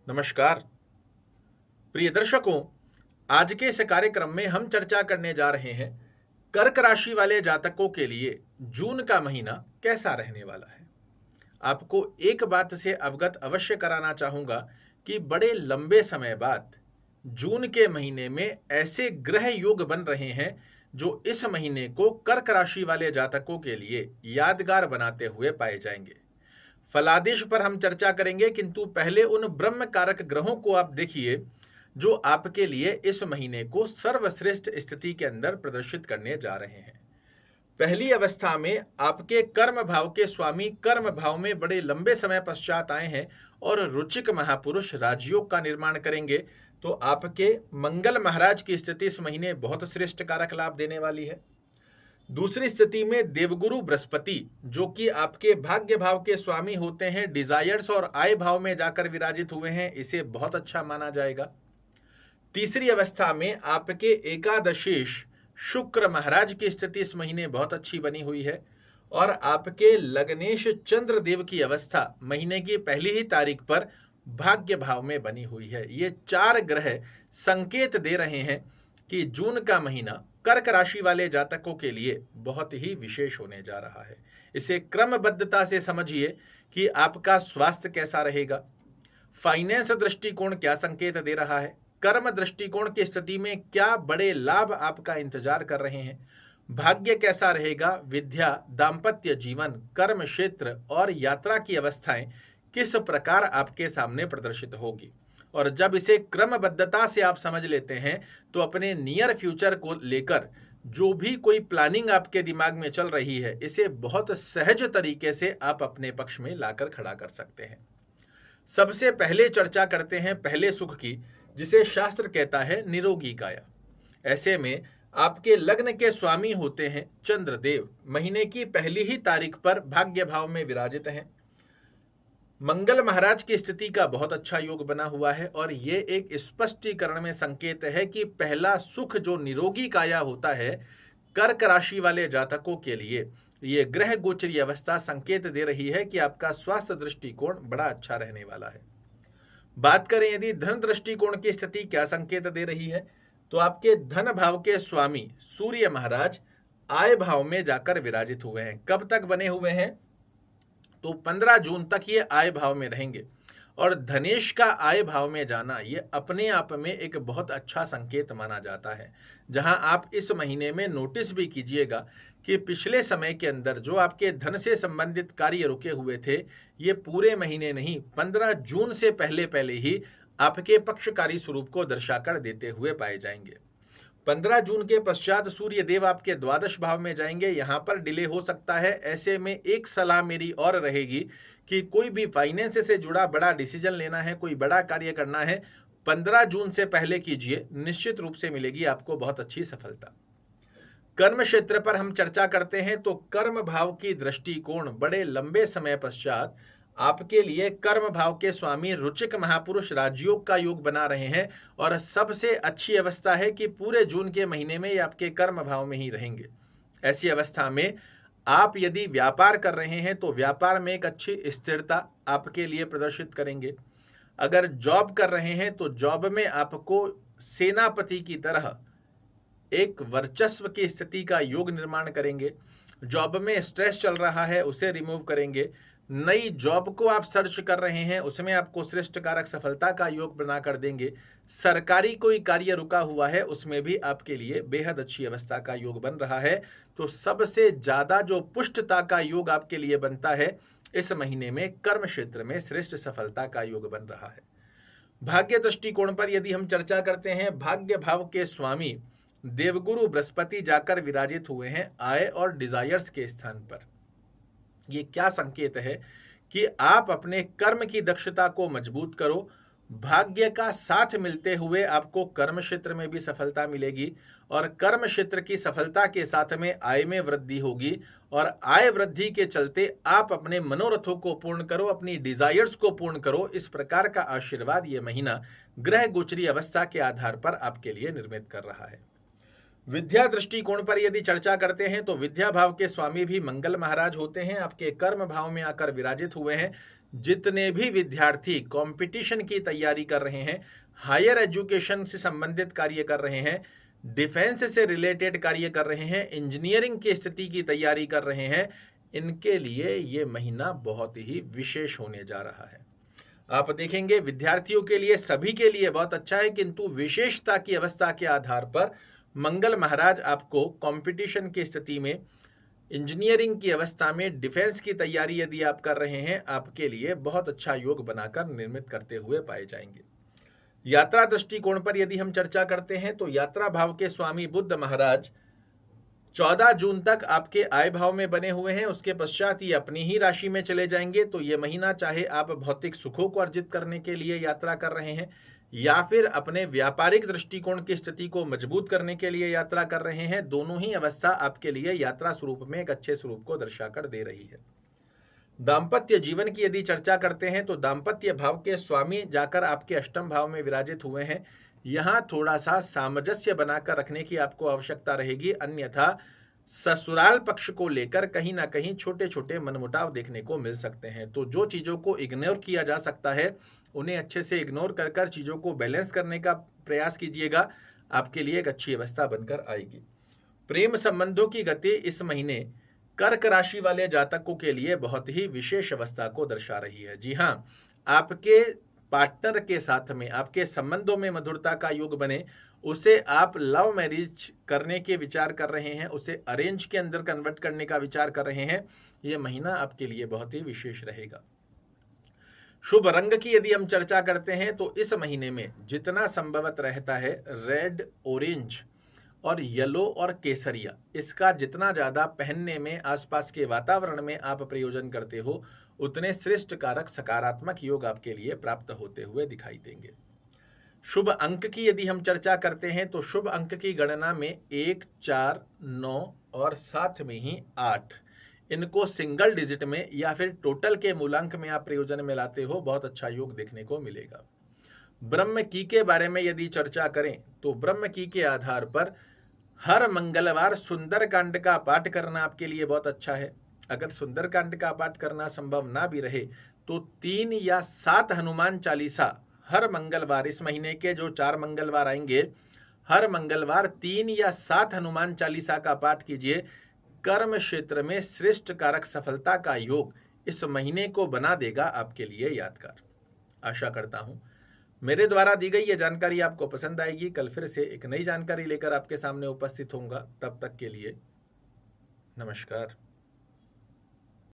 नमस्कार प्रिय दर्शकों। आज के इस कार्यक्रम में हम चर्चा करने जा रहे हैं कर्क राशि वाले जातकों के लिए जून का महीना कैसा रहने वाला है। आपको एक बात से अवगत अवश्य कराना चाहूंगा कि बड़े लंबे समय बाद जून के महीने में ऐसे ग्रह योग बन रहे हैं जो इस महीने को कर्क राशि वाले जातकों के लिए यादगार बनाते हुए पाए जाएंगे। फलादेश पर हम चर्चा करेंगे, किंतु पहले उन ब्रह्म कारक ग्रहों को आप देखिए जो आपके लिए इस महीने को सर्वश्रेष्ठ स्थिति के अंदर प्रदर्शित करने जा रहे हैं। पहली अवस्था में आपके कर्म भाव के स्वामी कर्म भाव में बड़े लंबे समय पश्चात आए हैं और रुचिक महापुरुष राजयोग का निर्माण करेंगे, तो आपके मंगल महाराज की स्थिति इस महीने बहुत श्रेष्ठ कारक लाभ देने वाली है। दूसरी स्थिति में देवगुरु बृहस्पति जो कि आपके भाग्य भाव के स्वामी होते हैं, डिजायर्स और आय भाव में जाकर विराजित हुए हैं, इसे बहुत अच्छा माना जाएगा। तीसरी अवस्था में आपके एकादशेश शुक्र महाराज की स्थिति इस महीने बहुत अच्छी बनी हुई है और आपके लग्नेश चंद्र देव की अवस्था महीने की पहली ही तारीख पर भाग्य भाव में बनी हुई है। ये चार ग्रह संकेत दे रहे हैं कि जून का महीना कर्क राशि वाले जातकों के लिए बहुत ही विशेष होने जा रहा है। इसे क्रमबद्धता से समझिए कि आपका स्वास्थ्य कैसा रहेगा, फाइनेंस दृष्टिकोण क्या संकेत दे रहा है, कर्म दृष्टिकोण की स्थिति में क्या बड़े लाभ आपका इंतजार कर रहे हैं, भाग्य कैसा रहेगा, विद्या, दाम्पत्य जीवन, कर्म क्षेत्र और यात्रा की अवस्थाएं किस प्रकार आपके सामने प्रदर्शित होगी। और जब इसे क्रमबद्धता से आप समझ लेते हैं तो अपने नियर फ्यूचर को लेकर जो भी कोई प्लानिंग आपके दिमाग में चल रही है, इसे बहुत सहज तरीके से आप अपने पक्ष में लाकर खड़ा कर सकते हैं। सबसे पहले चर्चा करते हैं पहले सुख की, जिसे शास्त्र कहता है निरोगी काया। ऐसे में आपके लग्न के स्वामी होते हैं चंद्रदेव, महीने की पहली ही तारीख पर भाग्य भाव में विराजित हैं। मंगल महाराज की स्थिति का बहुत अच्छा योग बना हुआ है और ये एक स्पष्टीकरण में संकेत है कि पहला सुख जो निरोगी काया होता है कर्क राशि वाले जातकों के लिए, ये ग्रह गोचरी अवस्था संकेत दे रही है कि आपका स्वास्थ्य दृष्टिकोण बड़ा अच्छा रहने वाला है। बात करें यदि धन दृष्टिकोण की स्थिति क्या संकेत दे रही है, तो आपके धन भाव के स्वामी सूर्य महाराज आय भाव में जाकर विराजित हुए हैं। कब तक बने हुए हैं, तो 15 जून तक ये आय भाव में रहेंगे और धनेश का आय भाव में जाना ये अपने आप में एक बहुत अच्छा संकेत माना जाता है। जहां आप इस महीने में नोटिस भी कीजिएगा कि पिछले समय के अंदर जो आपके धन से संबंधित कार्य रुके हुए थे, ये पूरे महीने नहीं 15 जून से पहले पहले ही आपके पक्षकारी स्वरूप को दर्शाकर देते हुए पाए जाएंगे। 15 जून के पश्चात सूर्य देव आपके द्वादश भाव में जाएंगे, यहां पर डिले हो सकता है। ऐसे में एक सलाह मेरी और रहेगी कि कोई भी फाइनेंस से जुड़ा बड़ा डिसीजन लेना है, कोई बड़ा कार्य करना है, 15 जून से पहले कीजिए, निश्चित रूप से मिलेगी आपको बहुत अच्छी सफलता। कर्म क्षेत्र पर हम चर्चा करते हैं तो कर्म भाव की दृष्टिकोण बड़े लंबे समय पश्चात आपके लिए कर्म भाव के स्वामी रुचिक महापुरुष राजयोग का योग बना रहे हैं और सबसे अच्छी अवस्था है कि पूरे जून के महीने में ये आपके कर्म भाव में ही रहेंगे। ऐसी अवस्था में आप यदि व्यापार कर रहे हैं तो व्यापार में एक अच्छी स्थिरता आपके लिए प्रदर्शित करेंगे। अगर जॉब कर रहे हैं तो जॉब में आपको सेनापति की तरह एक वर्चस्व की स्थिति का योग निर्माण करेंगे। जॉब में स्ट्रेस चल रहा है, उसे रिमूव करेंगे। नई जॉब को आप सर्च कर रहे हैं, उसमें आपको श्रेष्ठ कारक सफलता का योग बना कर देंगे। सरकारी कोई कार्य रुका हुआ है, उसमें भी आपके लिए बेहद अच्छी अवस्था का योग बन रहा है। तो सबसे ज्यादा जो पुष्टता का योग आपके लिए बनता है इस महीने में कर्म क्षेत्र में श्रेष्ठ सफलता का योग बन रहा है। भाग्य दृष्टिकोण पर यदि हम चर्चा करते हैं, भाग्य भाव के स्वामी देवगुरु बृहस्पति जाकर विराजित हुए हैं आय और डिजायर्स के स्थान पर। ये क्या संकेत है कि आप अपने कर्म की दक्षता को मजबूत करो, भाग्य का साथ मिलते हुए आपको कर्म क्षेत्र में भी सफलता मिलेगी और कर्म क्षेत्र की सफलता के साथ में आय में वृद्धि होगी और आय वृद्धि के चलते आप अपने मनोरथों को पूर्ण करो, अपनी डिजायर्स को पूर्ण करो। इस प्रकार का आशीर्वाद ये महीना ग्रह गोचरी अवस्था के आधार पर आपके लिए निर्मित कर रहा है। विद्या दृष्टिकोण पर यदि चर्चा करते हैं तो विद्या भाव के स्वामी भी मंगल महाराज होते हैं, आपके कर्म भाव में आकर विराजित हुए हैं। जितने भी विद्यार्थी कंपटीशन की तैयारी कर रहे हैं, हायर एजुकेशन से संबंधित कार्य कर रहे हैं, डिफेंस से रिलेटेड कार्य कर रहे हैं, इंजीनियरिंग की स्थिति की तैयारी कर रहे हैं, इनके लिए ये महीना बहुत ही विशेष होने जा रहा है। आप देखेंगे विद्यार्थियों के लिए, सभी के लिए बहुत अच्छा है, किंतु विशेषता की अवस्था के आधार पर मंगल महाराज आपको कंपटीशन की स्थिति में, इंजीनियरिंग की अवस्था में, डिफेंस की तैयारी यदि आप कर रहे हैं, आपके लिए बहुत अच्छा योग बनाकर निर्मित करते हुए पाए जाएंगे। यात्रा दृष्टिकोण पर यदि हम चर्चा करते हैं तो यात्रा भाव के स्वामी बुध महाराज 14 जून तक आपके आय भाव में बने हुए हैं। उसके पश्चात ये अपनी ही राशि में चले जाएंगे। तो ये महीना चाहे आप भौतिक सुखों को अर्जित करने के लिए यात्रा कर रहे हैं या फिर अपने व्यापारिक दृष्टिकोण की स्थिति को मजबूत करने के लिए यात्रा कर रहे हैं, दोनों ही अवस्था आपके लिए यात्रा स्वरूप में एक अच्छे स्वरूप को दर्शाकर दे रही है। दाम्पत्य जीवन की यदि चर्चा करते हैं तो दाम्पत्य भाव के स्वामी जाकर आपके अष्टम भाव में विराजित हुए हैं। यहाँ थोड़ा सा सामंजस्य बनाकर रखने की आपको आवश्यकता रहेगी, अन्यथा ससुराल पक्ष को लेकर कहीं ना कहीं छोटे छोटे मनमुटाव देखने को मिल सकते हैं। तो जो चीज़ों को इग्नोर किया जा सकता है उन्हें अच्छे से इग्नोर कर कर चीज़ों को बैलेंस करने का प्रयास कीजिएगा, आपके लिए एक अच्छी अवस्था बनकर आएगी। प्रेम संबंधों की गति इस महीने कर्क राशि वाले जातकों के लिए बहुत ही विशेष अवस्था को दर्शा रही है। जी हाँ, आपके पार्टनर के साथ में आपके संबंधों में मधुरता का योग बने, उसे आप लव मैरिज करने के विचार कर रहे हैं, उसे अरेंज के अंदर कन्वर्ट करने का विचार कर रहे हैं, यह महीना आपके लिए बहुत ही विशेष रहेगा। शुभ रंग की यदि हम चर्चा करते हैं तो इस महीने में जितना संभवत रहता है रेड, ऑरेंज और येलो और केसरिया, इसका जितना ज़्यादा पहनने में आसपास के वातावरण में आप प्रयोजन करते हो, उतने श्रेष्ठ कारक सकारात्मक योग आपके लिए प्राप्त होते हुए दिखाई देंगे। शुभ अंक की यदि हम चर्चा करते हैं तो शुभ अंक की गणना में 1, 4, 9 और साथ में ही 8, इनको सिंगल डिजिट में या फिर टोटल के मूलांक में आप प्रयोजन में लाते हो, बहुत अच्छा योग देखने को मिलेगा। ब्रह्म की के बारे में यदि चर्चा करें तो ब्रह्म की के आधार पर हर मंगलवार सुंदरकांड का पाठ करना आपके लिए बहुत अच्छा है। अगर सुंदरकांड का पाठ करना संभव ना भी रहे तो 3 या 7 हनुमान चालीसा हर मंगलवार, इस महीने के जो 4 मंगलवार आएंगे, हर मंगलवार 3 या 7 हनुमान चालीसा का पाठ कीजिए। कर्म क्षेत्र में श्रेष्ठ कारक सफलता का योग इस महीने को बना देगा आपके लिए यादगार। आशा करता हूं मेरे द्वारा दी गई ये जानकारी आपको पसंद आएगी। कल फिर से एक नई जानकारी लेकर आपके सामने उपस्थित होऊंगा। तब तक के लिए नमस्कार।